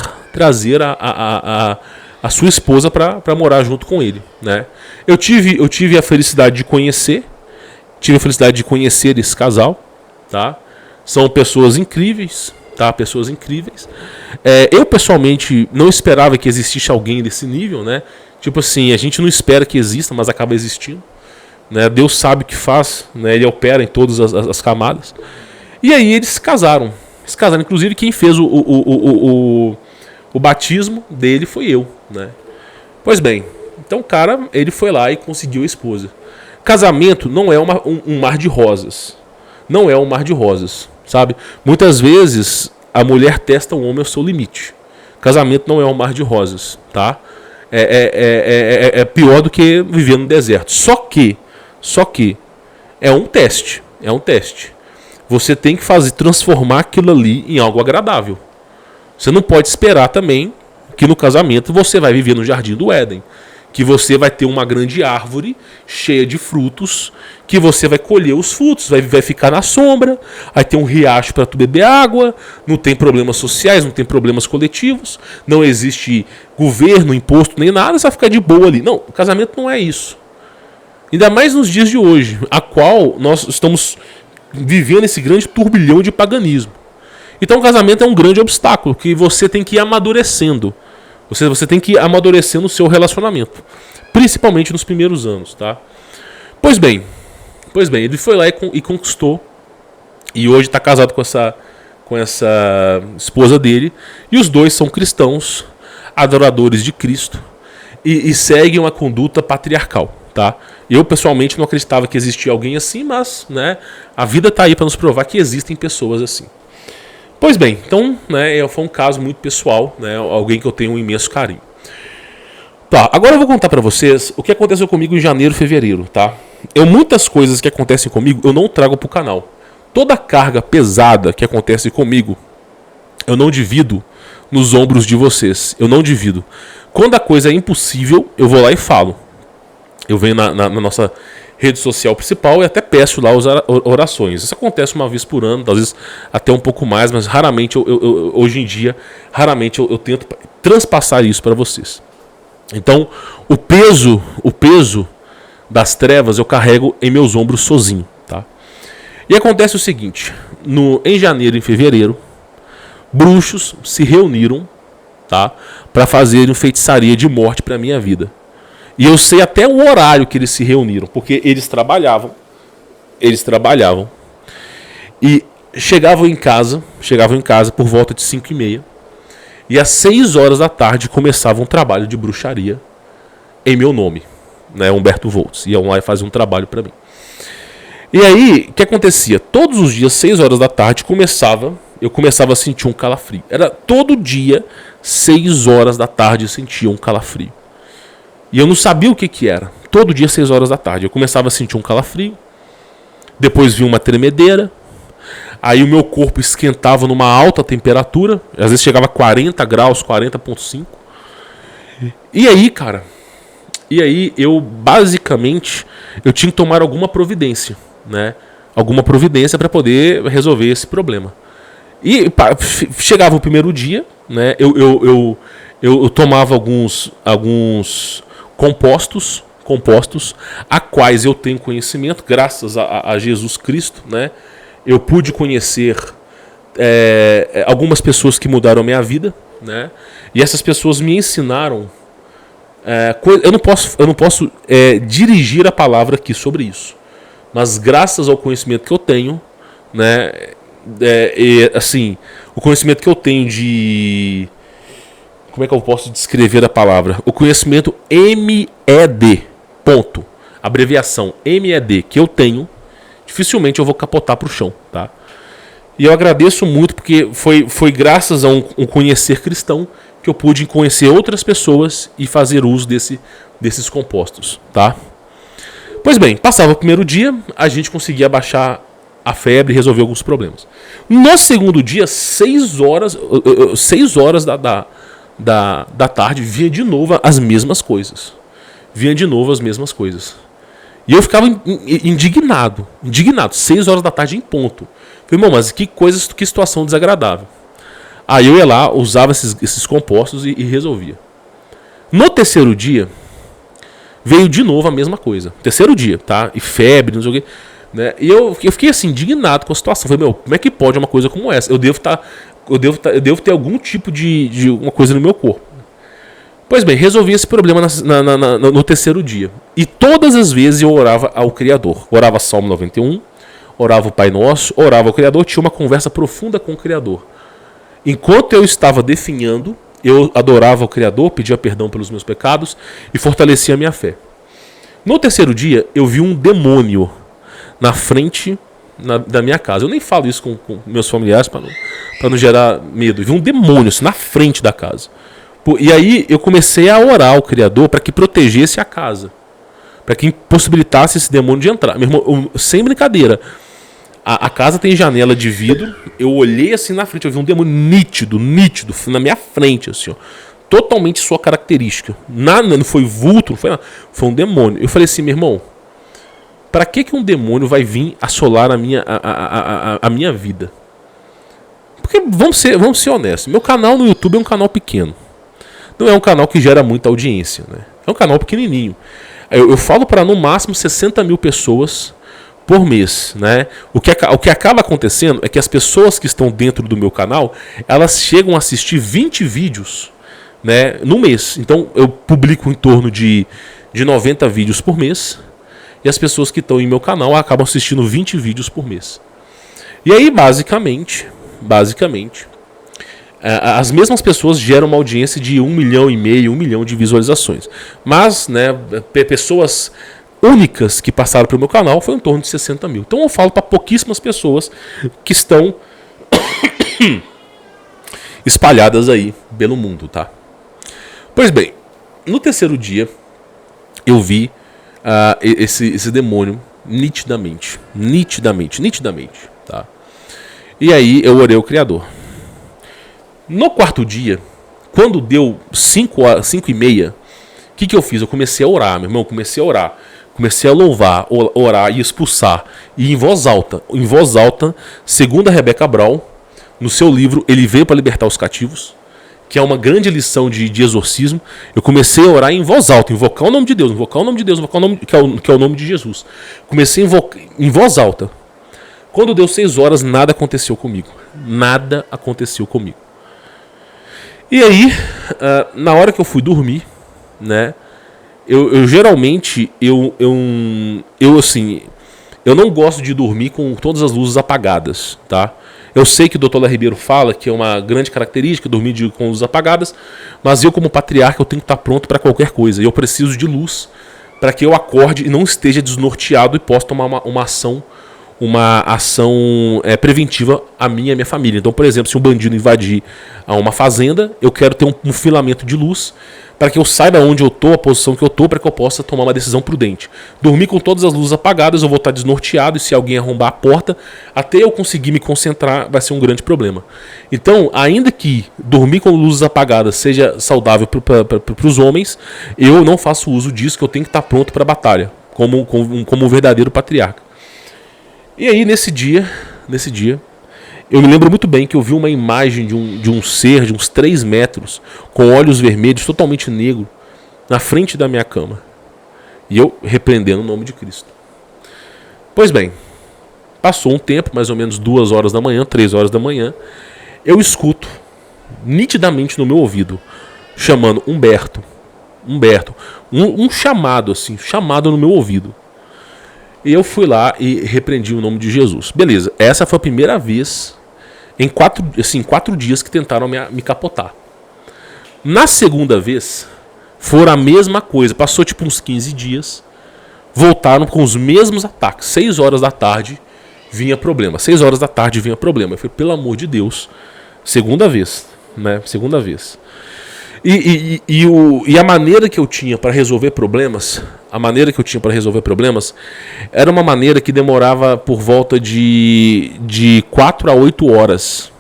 a sua esposa para morar junto com ele, né? Eu tive a felicidade de conhecer esse casal, tá? São pessoas incríveis, tá? Pessoas incríveis. Eu pessoalmente não esperava que existisse alguém desse nível, né? Tipo assim, a gente não espera que exista, mas acaba existindo, né? Deus sabe o que faz, né? Ele opera em todas as camadas. E aí eles se casaram. Inclusive quem fez o batismo dele foi eu, né? Pois bem, então o cara, ele foi lá e conseguiu a esposa. Casamento não é um mar de rosas. Não é um mar de rosas, sabe? Muitas vezes a mulher testa o homem ao seu limite. Casamento não é um mar de rosas, tá? É pior do que viver no deserto. Só que é um teste. Você tem que transformar aquilo ali em algo agradável. Você não pode esperar também que no casamento você vai viver no jardim do Éden, que você vai ter uma grande árvore cheia de frutos, que você vai colher os frutos, vai ficar na sombra, vai ter um riacho para tu beber água, não tem problemas sociais, não tem problemas coletivos, não existe governo, imposto, nem nada, você vai ficar de boa ali. Não, o casamento não é isso. Ainda mais nos dias de hoje, a qual nós estamos vivendo esse grande turbilhão de paganismo. Então o casamento é um grande obstáculo que você tem que ir amadurecendo. Você tem que ir amadurecendo o seu relacionamento. principalmente nos primeiros anos, tá? Pois bem, ele foi lá e conquistou, e hoje está casado com essa esposa dele, e os dois são cristãos, adoradores de Cristo, e seguem uma conduta patriarcal, tá? Eu pessoalmente não acreditava que existia alguém assim, mas, né, a vida está aí para nos provar que existem pessoas assim. Pois bem, então, né, foi um caso muito pessoal, né, alguém que eu tenho um imenso carinho. Tá, agora eu vou contar pra vocês o que aconteceu comigo em janeiro e fevereiro, tá? Muitas coisas que acontecem comigo eu não trago pro canal. Toda carga pesada que acontece comigo, eu não divido nos ombros de vocês. Eu não divido. Quando a coisa é impossível, eu vou lá e falo. Eu venho na nossa rede social principal e até peço lá as orações. Isso acontece uma vez por ano, às vezes até um pouco mais, mas raramente, hoje em dia, raramente eu tento transpassar isso para vocês. Então, o peso das trevas eu carrego em meus ombros sozinho, tá? E acontece o seguinte, em janeiro e em fevereiro, bruxos se reuniram, tá, para fazerem feitiçaria de morte para minha vida. E eu sei até o horário que eles se reuniram, porque eles trabalhavam e chegavam em casa por volta de 5h30. E às 6 horas da tarde começava um trabalho de bruxaria em meu nome, né, Humberto Volts. Iam lá e faziam um trabalho para mim. E aí, o que acontecia? Todos os dias, 6 horas da tarde, eu começava a sentir um calafrio. Era todo dia, 6 horas da tarde, eu sentia um calafrio. E eu não sabia o que era. Todo dia, 6 horas da tarde, eu começava a sentir um calafrio. Depois vinha uma tremedeira. Aí o meu corpo esquentava numa alta temperatura. Às vezes chegava a 40 graus, 40,5. E aí, cara... eu basicamente eu tinha que tomar alguma providência, né? Alguma providência para poder resolver esse problema. E chegava o primeiro dia, né? Eu tomava alguns compostos, a quais eu tenho conhecimento, graças a Jesus Cristo, né? Eu pude conhecer algumas pessoas que mudaram a minha vida, né? E essas pessoas me ensinaram. Eu não posso dirigir a palavra aqui sobre isso, mas graças ao conhecimento que eu tenho, né? Assim, o conhecimento que eu tenho de... Como é que eu posso descrever a palavra? O conhecimento MED, ponto. Abreviação MED que eu tenho, dificilmente eu vou capotar pro chão, tá? E eu agradeço muito porque foi graças a um conhecer cristão que eu pude conhecer outras pessoas e fazer uso desses compostos, tá? Pois bem, passava o primeiro dia, a gente conseguia baixar a febre e resolver alguns problemas. No segundo dia, 6 horas da tarde, vinha de novo as mesmas coisas. E eu ficava indignado. 6 horas da tarde em ponto. Falei, irmão, mas que situação desagradável. Aí eu ia lá, usava esses compostos e resolvia. No terceiro dia, veio de novo a mesma coisa. Terceiro dia, tá? E febre, não sei o quê. Né? E eu fiquei assim, indignado com a situação. Falei, meu, como é que pode uma coisa como essa? Eu devo ter algum tipo de uma coisa no meu corpo. Pois bem, resolvi esse problema no terceiro dia. E todas as vezes eu orava ao Criador. Orava Salmo 91, orava o Pai Nosso, orava ao Criador, tinha uma conversa profunda com o Criador. Enquanto eu estava definhando, eu adorava o Criador, pedia perdão pelos meus pecados e fortalecia a minha fé. No terceiro dia, eu vi um demônio na frente da minha casa. Eu nem falo isso com meus familiares para não gerar medo. Eu vi um demônio assim, na frente da casa. E aí eu comecei a orar ao Criador para que protegesse a casa. Para que impossibilitasse esse demônio de entrar. Meu irmão, sem brincadeira. A casa tem janela de vidro. Eu olhei assim na frente, eu vi um demônio nítido, na minha frente, assim, ó. Totalmente sua característica. Não foi vulto, não foi nada. Foi um demônio. Eu falei assim, meu irmão, para que um demônio vai vir assolar a minha vida? Porque vamos ser honestos. Meu canal no YouTube é um canal pequeno. Não é um canal que gera muita audiência, né? É um canal pequenininho. Eu falo para no máximo 60 mil pessoas por mês, né? O que acaba acontecendo é que as pessoas que estão dentro do meu canal, elas chegam a assistir 20 vídeos, né, no mês. Então eu publico em torno de de 90 vídeos por mês. E as pessoas que estão em meu canal acabam assistindo 20 vídeos por mês. E aí, basicamente, as mesmas pessoas geram uma audiência de 1,5 milhão, 1 milhão de visualizações. Mas, né, pessoas únicas que passaram pelo meu canal foi em torno de 60 mil. Então eu falo para pouquíssimas pessoas que estão espalhadas aí pelo mundo, tá? Pois bem, no terceiro dia eu vi esse demônio nitidamente, tá? E aí eu orei ao Criador. No quarto dia, quando deu 5h30, o que eu fiz? Eu comecei a orar, meu irmão, comecei a louvar, orar e expulsar. E em voz alta, segundo a Rebecca Brown, no seu livro Ele Veio para Libertar os Cativos, que é uma grande lição de exorcismo, eu comecei a orar em voz alta, invocar o nome de Deus, invocar o nome que é o nome de Jesus. Comecei a invocar em voz alta. Quando deu 6 horas, nada aconteceu comigo. E aí, na hora que eu fui dormir, né, eu geralmente, eu não gosto de dormir com todas as luzes apagadas, tá? Eu sei que o Dr. Léo Ribeiro fala que é uma grande característica dormir com luzes apagadas, mas eu como patriarca eu tenho que estar pronto para qualquer coisa. E eu preciso de luz para que eu acorde e não esteja desnorteado e possa tomar uma ação preventiva a mim e a minha família. Então, por exemplo, se um bandido invadir uma fazenda, eu quero ter um filamento de luz para que eu saiba onde eu estou, a posição que eu estou, para que eu possa tomar uma decisão prudente. Dormir com todas as luzes apagadas, eu vou estar desnorteado, e se alguém arrombar a porta, até eu conseguir me concentrar, vai ser um grande problema. Então, ainda que dormir com luzes apagadas seja saudável para os homens, eu não faço uso disso, que eu tenho que estar pronto para a batalha, como um verdadeiro patriarca. E aí, nesse dia, eu me lembro muito bem que eu vi uma imagem de um ser de uns 3 metros, com olhos vermelhos, totalmente negro, na frente da minha cama. E eu repreendendo o nome de Cristo. Pois bem, passou um tempo, mais ou menos 2 horas da manhã, 3 horas da manhã, eu escuto, nitidamente no meu ouvido, chamando Humberto. Um chamado assim, chamado no meu ouvido. E eu fui lá e repreendi o nome de Jesus. Beleza, essa foi a primeira vez em 4 dias que tentaram me capotar. Na segunda vez, foram a mesma coisa. Passou tipo uns 15 dias, voltaram com os mesmos ataques. 6 horas da tarde vinha problema. Eu falei, pelo amor de Deus, segunda vez, né? Segunda vez. E a maneira que eu tinha para resolver problemas, era uma maneira que demorava por volta de 4 a 8 horas.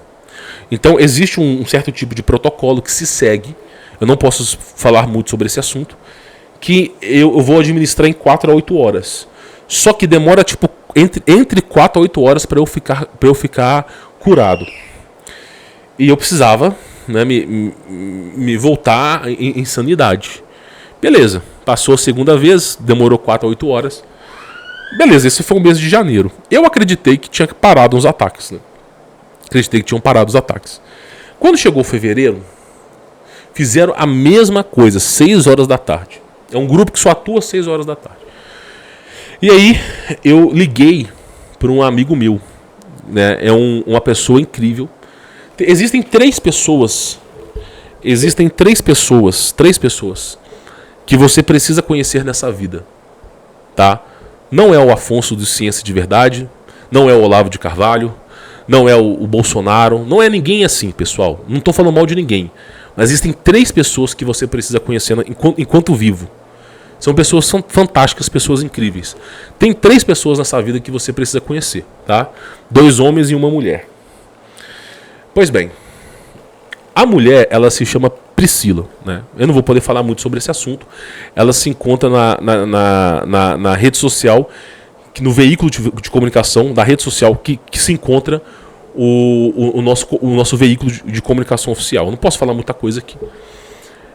Então existe um certo tipo de protocolo que se segue. Eu não posso falar muito sobre esse assunto, que eu vou administrar em 4 a 8 horas. Só que demora tipo entre 4 a 8 horas para eu ficar curado. E eu precisava, né, me voltar em sanidade. Beleza, passou a segunda vez, demorou 4 a 8 horas. Beleza, esse foi o mês de janeiro. Eu acreditei que tinha parado os ataques, né? Tinham parado os ataques. Quando chegou fevereiro, fizeram a mesma coisa, 6 horas da tarde. É um grupo que só atua 6 horas da tarde. E aí eu liguei para um amigo meu, né? É uma pessoa incrível. Existem três pessoas que você precisa conhecer nessa vida, tá? Não é o Afonso de Ciência de Verdade, não é o Olavo de Carvalho, não é o Bolsonaro, não é ninguém assim, pessoal. Não estou falando mal de ninguém, mas existem 3 pessoas que você precisa conhecer enquanto vivo. São pessoas fantásticas, pessoas incríveis. Tem 3 pessoas nessa vida que você precisa conhecer, tá? 2 homens e uma mulher. Pois bem, a mulher, ela se chama Priscila, né? Eu não vou poder falar muito sobre esse assunto. Ela se encontra na rede social, no veículo de comunicação da rede social que se encontra o nosso veículo de comunicação oficial. Eu não posso falar muita coisa aqui.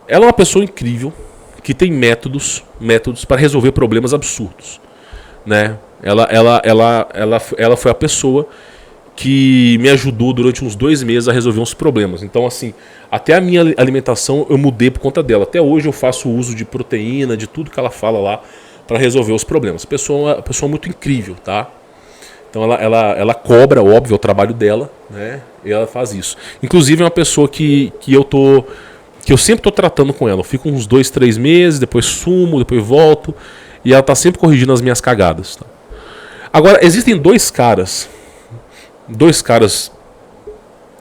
Ela é uma pessoa incrível, que tem métodos para resolver problemas absurdos, né? Ela foi a pessoa que me ajudou durante uns 2 meses a resolver uns problemas. Então, assim, até a minha alimentação eu mudei por conta dela. Até hoje eu faço uso de proteína, de tudo que ela fala lá, para resolver os problemas. A pessoa é uma pessoa muito incrível, tá? Então ela cobra, óbvio, o trabalho dela, né? E ela faz isso. Inclusive é uma pessoa que eu sempre tô tratando com ela. Eu fico uns 2, 3 meses, depois sumo, depois volto. E ela tá sempre corrigindo as minhas cagadas. Tá? Agora, existem dois caras,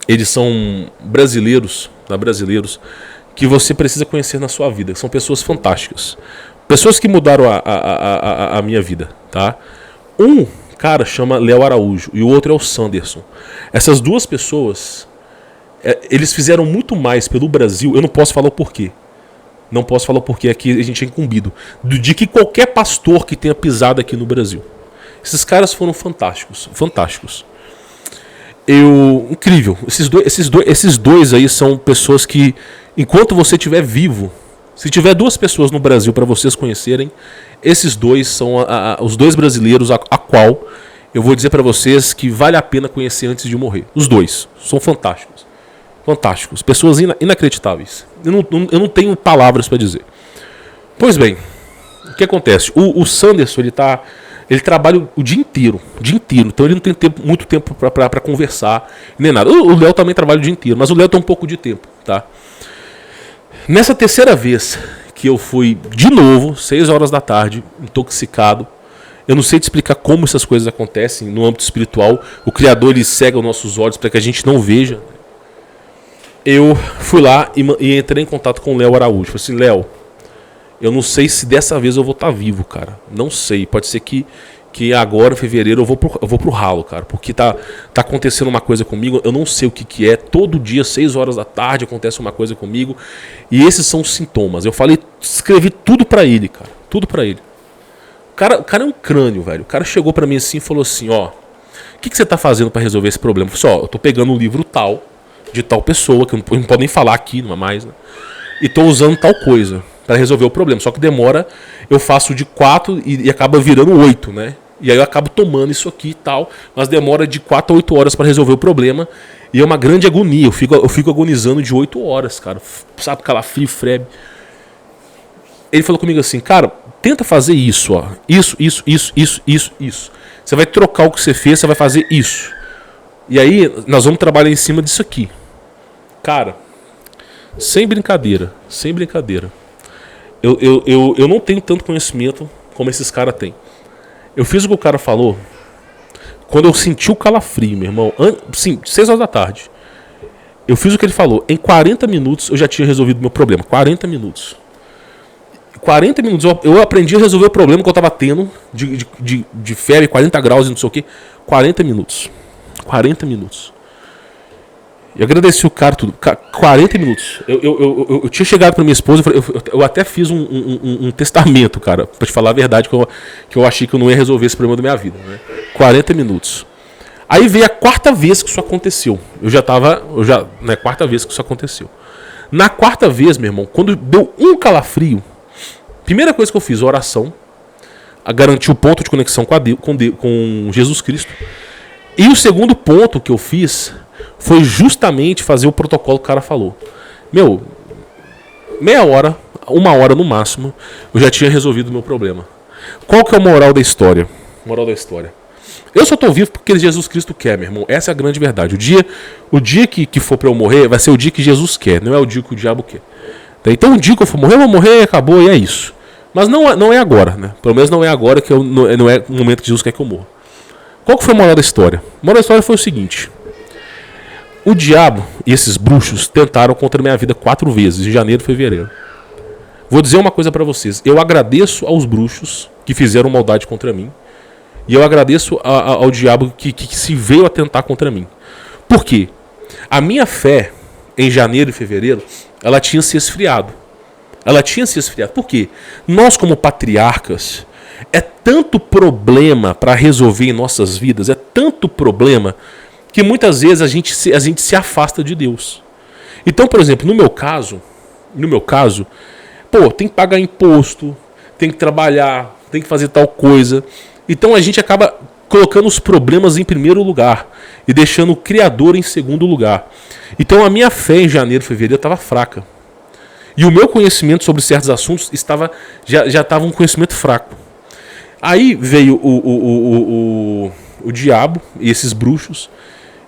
eles são brasileiros, que você precisa conhecer na sua vida. São pessoas fantásticas. Pessoas que mudaram a minha vida, tá? Um cara chama Léo Araújo e o outro é o Sanderson. Essas duas pessoas, eles fizeram muito mais pelo Brasil. Eu não posso falar o porquê. Não posso falar o porquê aqui, a gente é incumbido. De que qualquer pastor que tenha pisado aqui no Brasil. Esses caras foram fantásticos. Fantásticos. Incrível. Esses dois aí são pessoas que, enquanto você estiver vivo, se tiver 2 pessoas no Brasil para vocês conhecerem, esses dois são os 2 brasileiros a qual eu vou dizer para vocês que vale a pena conhecer antes de morrer. Os 2 são fantásticos. Fantásticos. Pessoas inacreditáveis. Eu não tenho palavras para dizer. Pois bem, o que acontece? O Sanderson, ele trabalha o dia inteiro. Então ele não tem muito tempo para conversar, nem nada. O Léo também trabalha o dia inteiro, mas o Léo tem um pouco de tempo, tá? Nessa terceira vez que eu fui de novo, 6 horas da tarde, intoxicado, eu não sei te explicar como essas coisas acontecem no âmbito espiritual. O Criador, ele cega os nossos olhos para que a gente não veja. Eu fui lá e entrei em contato com o Léo Araújo. Falei assim, Léo, eu não sei se dessa vez eu vou estar vivo, cara. Não sei, pode ser que agora, em fevereiro, eu vou pro ralo, cara. Porque tá acontecendo uma coisa comigo, eu não sei o que é. Todo dia, 6 horas da tarde, acontece uma coisa comigo. E esses são os sintomas. Eu escrevi tudo pra ele, cara. Tudo pra ele. O cara é um crânio, velho. O cara chegou pra mim assim e falou assim, ó, o que você tá fazendo pra resolver esse problema? Eu falei assim, ó, eu tô pegando um livro tal, de tal pessoa, que eu não posso nem falar aqui, não é mais, né? E tô usando tal coisa para resolver o problema. Só que demora, eu faço de 4 e acaba virando 8, né? E aí eu acabo tomando isso aqui e tal, mas demora de 4 a 8 horas para resolver o problema. E é uma grande agonia, eu fico agonizando de 8 horas, cara. Sabe, calafrio, febre. Ele falou comigo assim, cara, tenta fazer isso, ó. Isso. Você vai trocar o que você fez, você vai fazer isso. E aí, nós vamos trabalhar em cima disso aqui. Cara, sem brincadeira. Eu não tenho tanto conhecimento como esses caras têm. Eu fiz o que o cara falou quando eu senti o calafrio, meu irmão. Sim, 6 horas da tarde. Eu fiz o que ele falou. Em 40 minutos eu já tinha resolvido o meu problema. 40 minutos. 40 minutos eu aprendi a resolver o problema que eu tava tendo de febre, 40 graus e não sei o que. 40 minutos. Eu agradeci o cara tudo. 40 minutos. Eu tinha chegado pra minha esposa, eu até fiz um testamento, cara, pra te falar a verdade, que eu achei que eu não ia resolver esse problema da minha vida. Né? 40 minutos. Aí veio a 4ª vez que isso aconteceu. Na 4ª vez que isso aconteceu. Na 4ª vez, meu irmão, quando deu um calafrio, primeira coisa que eu fiz, oração, a garantir o ponto de conexão com Jesus Cristo. E o segundo ponto que eu fiz foi justamente fazer o protocolo que o cara falou. Meu, meia hora, 1 hora no máximo, eu já tinha resolvido o meu problema. Qual que é a moral da história? Eu só tô vivo porque Jesus Cristo quer, meu irmão. Essa é a grande verdade. O dia que for pra eu morrer, vai ser o dia que Jesus quer, não é o dia que o diabo quer. Então o dia que eu for morrer, eu vou morrer, acabou, e é isso. Mas não é agora, né? Pelo menos não é agora, que não é o momento que Jesus quer que eu morra. Qual que foi a moral da história? A moral da história foi o seguinte. O diabo e esses bruxos tentaram contra a minha vida 4 vezes, em janeiro e fevereiro. Vou dizer uma coisa pra vocês. Eu agradeço aos bruxos que fizeram maldade contra mim. E eu agradeço ao diabo que se veio a tentar contra mim. Por quê? A minha fé, em janeiro e fevereiro, ela tinha se esfriado. Por quê? Nós, como patriarcas, é tanto problema para resolver em nossas vidas, é tanto problema, que muitas vezes a gente se afasta de Deus. Então, por exemplo, no meu caso, tem que pagar imposto, tem que trabalhar, tem que fazer tal coisa. Então a gente acaba colocando os problemas em primeiro lugar e deixando o Criador em segundo lugar. Então a minha fé em janeiro, fevereiro estava fraca. E o meu conhecimento sobre certos assuntos já estava um conhecimento fraco. Aí veio o diabo e esses bruxos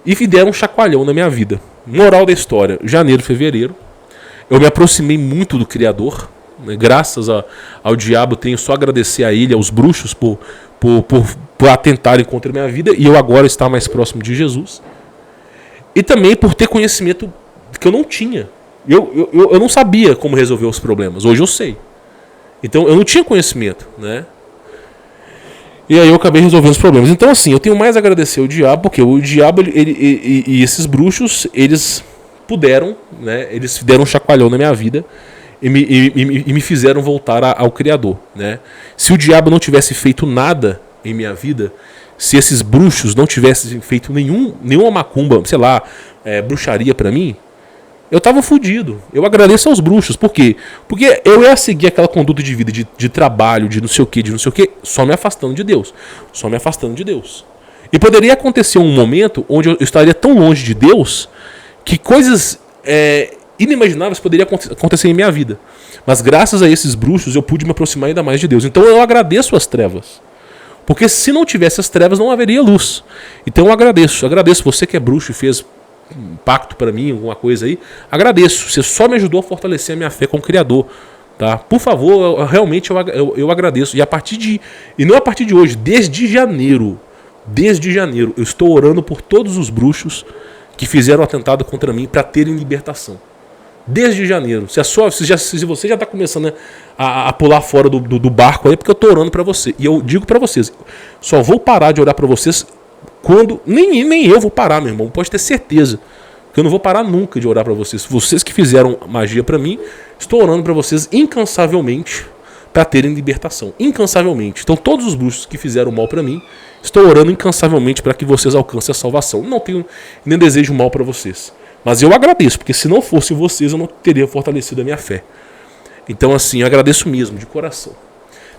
e me deram um chacoalhão na minha vida. Moral da história, janeiro, fevereiro, eu me aproximei muito do Criador. Graças ao diabo, tenho só a agradecer a ele, aos bruxos, por atentarem contra a minha vida, e eu agora estar mais próximo de Jesus. E também por ter conhecimento que eu não tinha. Eu não sabia como resolver os problemas. Hoje eu sei. Então eu não tinha conhecimento, né? E aí eu acabei resolvendo os problemas. Então assim, eu tenho mais a agradecer ao diabo, porque o diabo e esses bruxos, eles puderam, né? Eles deram um chacoalhão na minha vida e me fizeram voltar ao Criador, né? Se o diabo não tivesse feito nada em minha vida, se esses bruxos não tivessem feito nenhuma macumba, sei lá, bruxaria pra mim, eu tava fudido. Eu agradeço aos bruxos. Por quê? Porque eu ia seguir aquela conduta de vida, de trabalho, de não sei o que, só me afastando de Deus. Só me afastando de Deus. E poderia acontecer um momento onde eu estaria tão longe de Deus que coisas inimagináveis poderiam acontecer em minha vida. Mas graças a esses bruxos eu pude me aproximar ainda mais de Deus. Então eu agradeço as trevas. Porque se não tivesse as trevas não haveria luz. Então eu agradeço. Agradeço você que é bruxo e fez um pacto para mim, alguma coisa aí. Agradeço. Você só me ajudou a fortalecer a minha fé com o Criador. Tá? Por favor, realmente eu agradeço. E não a partir de hoje, desde janeiro, eu estou orando por todos os bruxos que fizeram um atentado contra mim para terem libertação. Desde janeiro. Se você já está começando a pular fora do barco aí, porque eu estou orando para você. E eu digo para vocês, só vou parar de orar para vocês quando... Nem eu vou parar, meu irmão. Pode ter certeza. Que eu não vou parar nunca de orar para vocês. Vocês que fizeram magia para mim, estou orando para vocês incansavelmente para terem libertação. Incansavelmente. Então todos os bruxos que fizeram mal para mim, estou orando incansavelmente para que vocês alcancem a salvação. Não tenho nem desejo mal para vocês. Mas eu agradeço, porque se não fosse vocês, eu não teria fortalecido a minha fé. Então assim, eu agradeço mesmo, de coração.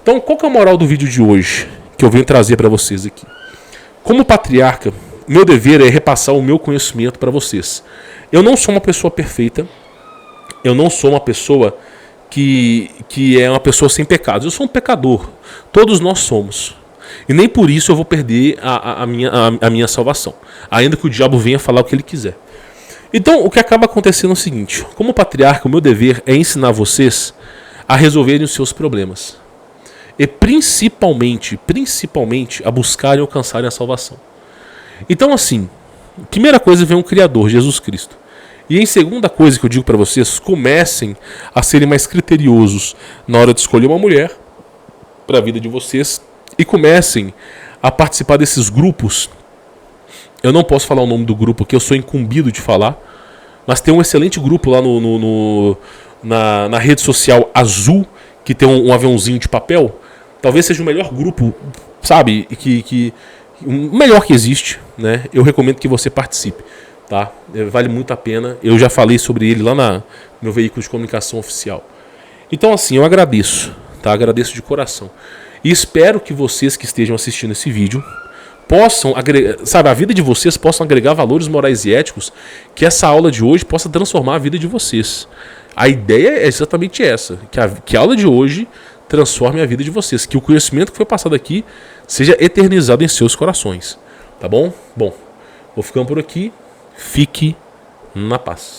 Então qual que é a moral do vídeo de hoje, que eu venho trazer para vocês aqui? Como patriarca, meu dever é repassar o meu conhecimento para vocês. Eu não sou uma pessoa perfeita, eu não sou uma pessoa que é uma pessoa sem pecados. Eu sou um pecador, todos nós somos. E nem por isso eu vou perder a minha salvação, ainda que o diabo venha falar o que ele quiser. Então, o que acaba acontecendo é o seguinte: como patriarca, o meu dever é ensinar vocês a resolverem os seus problemas. E principalmente, a buscarem e alcançarem a salvação. Então, assim, primeira coisa vem o Criador, Jesus Cristo. E em segunda coisa que eu digo para vocês, comecem a serem mais criteriosos na hora de escolher uma mulher para a vida de vocês e comecem a participar desses grupos. Eu não posso falar o nome do grupo aqui, eu sou incumbido de falar, mas tem um excelente grupo lá na rede social Azul, que tem um aviãozinho de papel. Talvez seja o melhor grupo, sabe, o melhor que existe, né? Eu recomendo que você participe, tá? Vale muito a pena. Eu já falei sobre ele lá no meu veículo de comunicação oficial. Então assim, eu agradeço, tá? Agradeço de coração. E espero que vocês que estejam assistindo esse vídeo possam agregar, sabe, a vida de vocês possam agregar valores morais e éticos, que essa aula de hoje possa transformar a vida de vocês. A ideia é exatamente essa, que a aula de hoje transforme a vida de vocês, que o conhecimento que foi passado aqui seja eternizado em seus corações, tá bom? Bom, vou ficando por aqui, fique na paz.